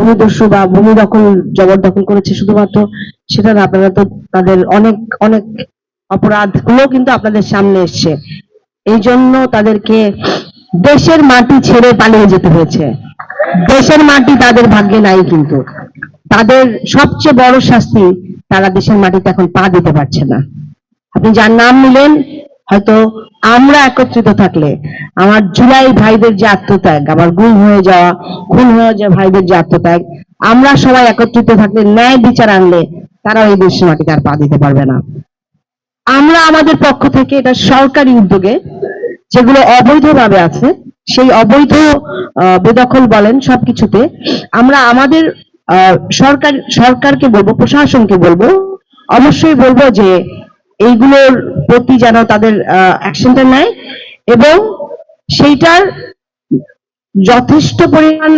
ভূমিদস্যু বা ভূমি দখল জবরদখল করেছে শুধুমাত্র সেটা না, আপনারা তো তাদের অনেক অনেক অপরাধ গুলো কিন্তু আপনাদের সামনে এসছে। এই জন্য তাদেরকে দেশের মাটি ছেড়ে পালিয়ে যেতে হয়েছে। দেশের মাটি তাদের ভাগ্যে নাই, কিন্তু তাদের সবচেয়ে বড় শাস্তি, তারা দেশের মাটিতে এখন পা দিতে পারছে না। আপনি যার নাম নিলেন, হয়তো আমরা একত্রিত থাকলে, আমার জুলাই ভাইদের যে আত্মত্যাগ, আমার গুম হয়ে যাওয়া খুন হয়ে যাওয়া ভাইদের যে আত্মত্যাগ, আমরা সবাই একত্রিত থাকলে, ন্যায় বিচার আনলে, তারা এই দেশের মাটিতে আর পা দিতে পারবে না। আমরা আমাদের পক্ষ থেকে এটা সরকারি উদ্যোগে যেগুলো অবৈধভাবে আছে, সেই অবৈধ বেদখল বলেন সবকিছুতে আমরা আমাদের সরকারকে বলবো, প্রশাসনকে বলবো, অবশ্যই বলবো যে এইগুলোর প্রতি যেন তাদের অ্যাকশনটা নেয়, এবং সেইটার যথেষ্ট পরিমাণ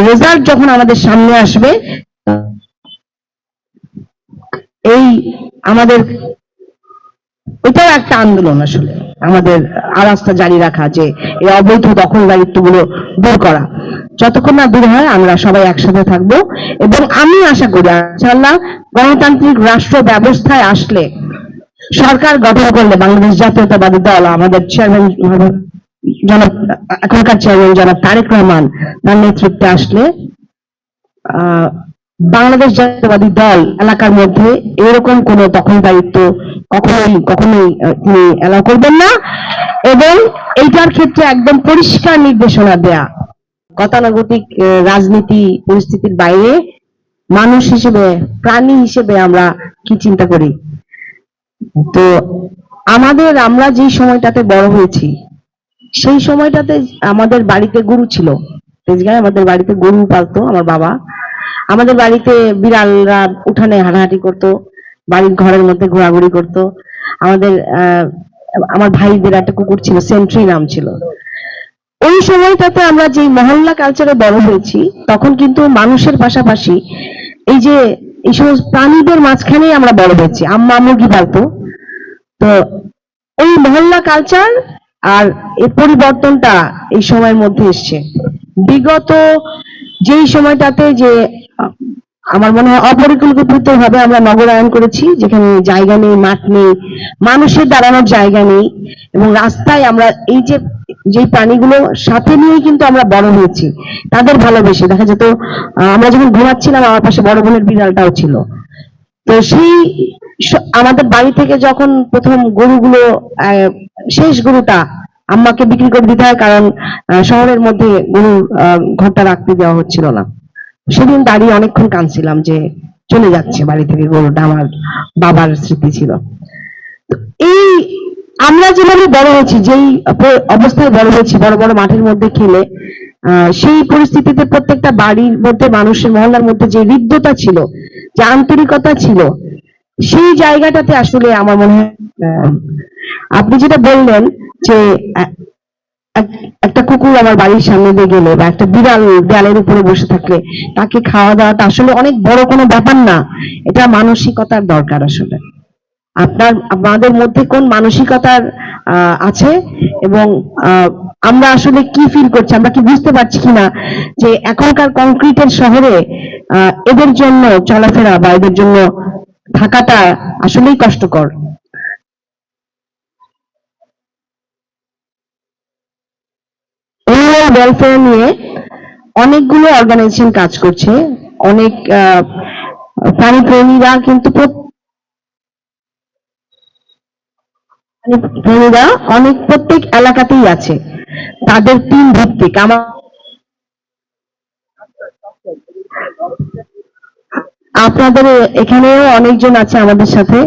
রেজাল্ট যখন আমাদের সামনে আসবে, এই আমাদের এটাও একটা আন্দোলন আসলে, আমাদের আরাস্তা জারি রাখা, যে এই অবৈধ দখলদারিত্বগুলো দূর করা। যতক্ষণ না দূর হয়, আমরা সবাই একসাথে থাকবো। এবং আমি আশা করি ইনশাআল্লাহ গণতান্ত্রিক রাষ্ট্র ব্যবস্থায় আসলে, সরকার গঠন করলে, বাংলাদেশ জাতীয়তাবাদী দল, আমাদের চেয়ারম্যান জনাব, এখনকার চেয়ারম্যান জনাব তারেক রহমান, তার নেতৃত্বে আসলে বাংলাদেশ জাতীয়তাবাদী দল এলাকার মধ্যে এরকম কোন দখলদারিত্ব কখনোই তিনি এলাও করবেন না, এবং এইটার ক্ষেত্রে একদম পরিষ্কার নির্দেশনা দেয়া, গতানুগতিক রাজনীতি পরিস্থিতির বাইরে মানুষ হিসেবে, প্রাণী হিসেবে আমরা কি চিন্তা করি। তো আমরা যে সময়টাতে বড় হয়েছি, সেই সময়টাতে আমাদের বাড়িতে গরু ছিল, তেজগাঁয় আমাদের বাড়িতে গরু পালতো আমার বাবা। আমাদের বাড়িতে বিড়ালরা উঠানে হাঁটাহাঁটি করতো, বাড়ির ঘরের মধ্যে ঘোরাঘুরি করতো। আমার ভাইদের একটা কুকুর ছিল, সেন্ট্রি নাম ছিল। ওই সময়টাতে আমরা যে মহল্লা কালচারে বড় হয়েছি, তখন কিন্তু মানুষের পাশাপাশি এই সমস্ত প্রাণীদের মাঝখানেই আমরা বড় হয়েছি। আম্মা মুরগি পালতো। তো ওই মহল্লা কালচার আর এই পরিবর্তনটা এই সময়ের মধ্যে এসছে। বিগত যেই সময়টাতে যে আমার মনে হয় অপরিকল্পিত ভাবে আমরা নগরায়ন করেছি, যেখানে জায়গা নেই, মাঠ নেই, মানুষের দাঁড়ানোর জায়গা নেই, এবং রাস্তায় আমরা যে প্রাণীগুলো সাথে নিয়েই কিন্তু আমরা বড় হয়েছি, তাদের ভালোবেসে। দেখা যেত আমরা যখন ঘুমাচ্ছিলাম, আমার পাশে বড় বোনের বিড়ালটাও ছিল। তো আমাদের বাড়ি থেকে যখন প্রথম গরুগুলো, শেষ গরুটা আম্মাকে বিক্রি করে দিতে হয়, কারণ শহরের মধ্যে গরুর ঘরটা রাখতে দেওয়া হচ্ছিল না। সেদিন দাঁড়িয়ে অনেকক্ষণ কাঁদছিলাম যে চলে যাচ্ছে বাড়ি থেকে গরুটা, আমার বাবার স্মৃতি ছিল। এই আমরা যেভাবে বড় হয়েছি, যেই অবস্থায় বড় হয়েছি, বড় বড় মাঠের মধ্যে খেলে, সেই পরিস্থিতিতে প্রত্যেকটা বাড়ির মধ্যে, মানুষের মহল্লার মধ্যে যে হৃদ্যতা ছিল, যে আন্তরিকতা ছিল, সেই জায়গাটাতে আসলে আমার মনে হয়, আপনি যেটা বললেন যে একটা কুকুর আমার বাড়ির সামনে দিয়ে গেলে, বা একটা বিড়াল দেয়ালের উপরে বসে থাকলে তাকে খাওয়া দাওয়াটা আসলে অনেক বড় কোনো ব্যাপার না। এটা মানসিকতার দরকার আসলে। আমাদের মধ্যে কোন মানসিকতার আছে, এবং আমরা আসলে কি ফিল করছি, আমরা কি বুঝতে পারছি কিনা যে এখনকার কংক্রিটের শহরে এদের জন্য চলাফেরা বা এদের জন্য থাকাটা আসলেই কষ্টকর। ওয়েলফেয়ার নিয়ে অনেকগুলো অর্গানাইজেশন কাজ করছে, অনেক প্রাণীপ্রেমীরা কিন্তু প্রত্যেক এলাকাতেই আছে, তাদের টিম ভিত্তিক। আপনাদের এখানেও অনেকজন আছে আমাদের সাথে।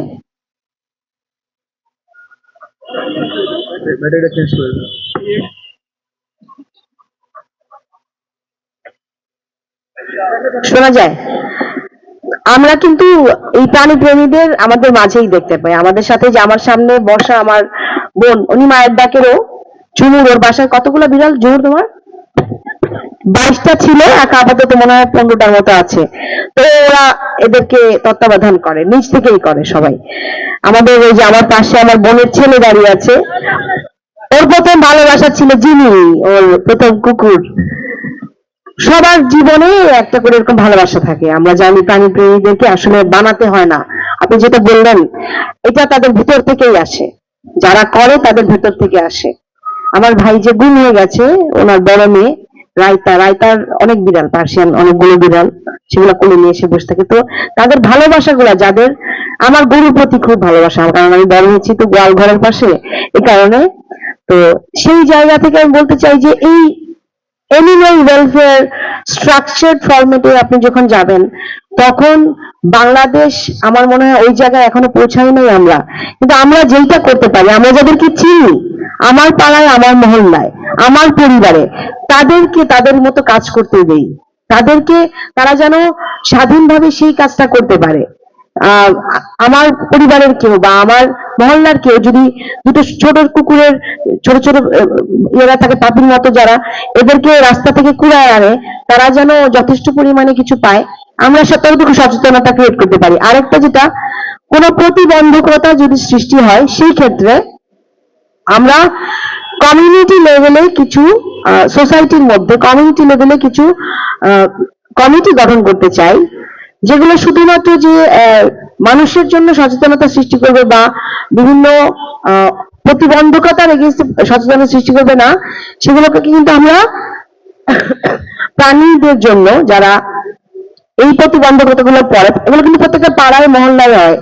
শোনা যায়? আমরা কিন্তু এই প্রাণী প্রেমীদের আমাদের মাঝেই দেখতে পাই। আমাদের সাথে, যে আমার সামনে বসা আমার বোন, উনি মায়ের ডাকেরও ঝুমুর, ওর বাসায় কতগুলো বিড়াল ঝুমুর তোমার? 22টা ছিল, আপাতত মনে হয় 15টার মতো আছে। তো ওরা এদেরকে তত্ত্বাবধান করে, নিজ থেকেই করে সবাই। আমাদের ওই যে আমার পাশে আমার বোনের ছেলে দাঁড়িয়ে আছে, ওর প্রথম ভালোবাসা ছিল জিনি, ওর প্রথম কুকুর। সবার জীবনে একটা করে এরকম ভালোবাসা থাকে। আমরা জানি প্রাণী প্রেমীদেরকে আসলে বানাতে হয় না। আপনি যেটা বললেন, এটা তাদের ভিতর থেকেই আসে, যারা করে তাদের ভিতর থেকে আসে। আমার ভাই যে গুম হয়ে গেছে, ওনার বড় মেয়ে রায়তার অনেক বিড়াল, পার্সিয়ান অনেকগুলো বিড়াল, সেগুলো কোলে নিয়ে এসে বসে থাকে। তো তাদের ভালোবাসাগুলা, যাদের আমার গরুর প্রতি খুব ভালোবাসা, কারণ আমি বড় হয়েছি তো গোয়াল ঘরের পাশে, এই কারণে। তো সেই জায়গা থেকে আমি বলতে চাই যে এই এনিম্যাল ওয়েলফেয়ার স্ট্রাকচার্ড ফরম্যাটে আপনি যখন যাবেন, তখন বাংলাদেশ আমার মনে হয় ওই জায়গায় এখনো পৌঁছাই নাই আমরা। কিন্তু আমরা যেইটা করতে পারি, আমরা যাদেরকে চিনি, আমার পাড়ায়, আমার মহল্লায়, আমার পরিবারে, তাদেরকে তাদের মতো কাজ করতে দেই। তাদেরকে, তারা যেন স্বাধীনভাবে সেই কাজটা করতে পারে। আমার পরিবারের কেউ বা আমার মহল্লার কেউ যদি দুটো ছোট কুকুরের ছোট ছোট এরা থাকে, পাপির মতো যারা, এদেরকে রাস্তা থেকে কুড়ায় আনে, তারা যেন যথেষ্ট পরিমাণে কিছু পায়, আমরা ততটুকু সচেতনতা ক্রিয়েট করতে পারি। আরেকটা যেটা, কোনো প্রতিবন্ধকতা যদি সৃষ্টি হয়, সেই ক্ষেত্রে আমরা কমিউনিটি লেভেলে কিছু, সোসাইটির মধ্যে কমিউনিটি লেভেলে কিছু কমিটি গঠন করতে চাই, যেগুলো শুধুমাত্র যে মানুষের জন্য সচেতনতা সৃষ্টি করবে বা বিভিন্ন প্রতিবন্ধকতার এগেইনস্টে সচেতনতা সৃষ্টি করবে না, সেগুলোকে কিন্তু আমরা প্রাণীদের জন্য, যারা এই প্রতিবন্ধকতাগুলো পড়ে, এগুলো কিন্তু প্রত্যেকটা পাড়ায় মহল্লায় হয়।